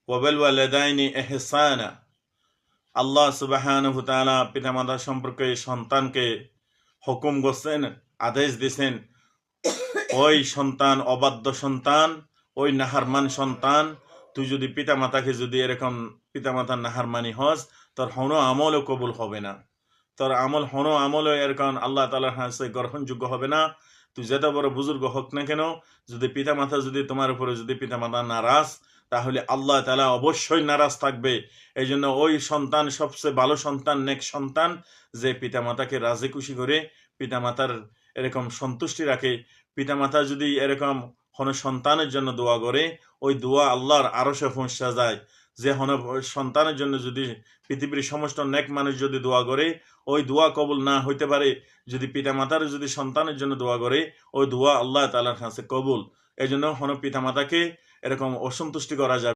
ওয়াবিল ওয়ালিদাইনি ইহসানা। আল্লাহ সুবহানাহু ওয়া তাআলা পিতামাতা সম্পর্কে সন্তানকে হুকুম করছেন, আদেশ দিয়েছেন। ওই সন্তান অবাধ্য সন্তান, ওই নাহারমান সন্তান, তুই যদি পিতামাতাকে যদি এরকম পিতামাতার নাহারমানি হস, তোর হনো আমলও কবুল হবে না। তোর আমল হনো আমলও এরকম আল্লাহ তাআলার কাছে গ্রহণযোগ্য হবে না। তুই যত বড় বুজুর্গ হোক না কেন, যদি পিতামাতা যদি তোমার উপরে যদি পিতামাতা নারাজ, তাহলে আল্লাহ তাআলা অবশ্যই নারাজ থাকবে। এই জন্য ওই সন্তান সবচেয়ে ভালো সন্তান, নেক সন্তান, যে পিতামাতাকে রাজি খুশি করে পিতামাতার এরকম সন্তুষ্টি রাখে। পিতামাতা যদি এরকম কোনো সন্তানের জন্য দোয়া করে, ওই দোয়া আল্লাহর আরশে পৌঁছা যায়। যে কোনো সন্তানের জন্য যদি পৃথিবীর সমস্ত নেক মানুষ যদি দোয়া করে, ওই দোয়া কবুল না হইতে পারে। যদি পিতামাতার যদি সন্তানের জন্য দোয়া করে, ওই দোয়া আল্লাহ তাআলার কাছে কবুল। এই জন্য কোনো পিতামাতাকে এরকম অসন্তুষ্টি করা যাবে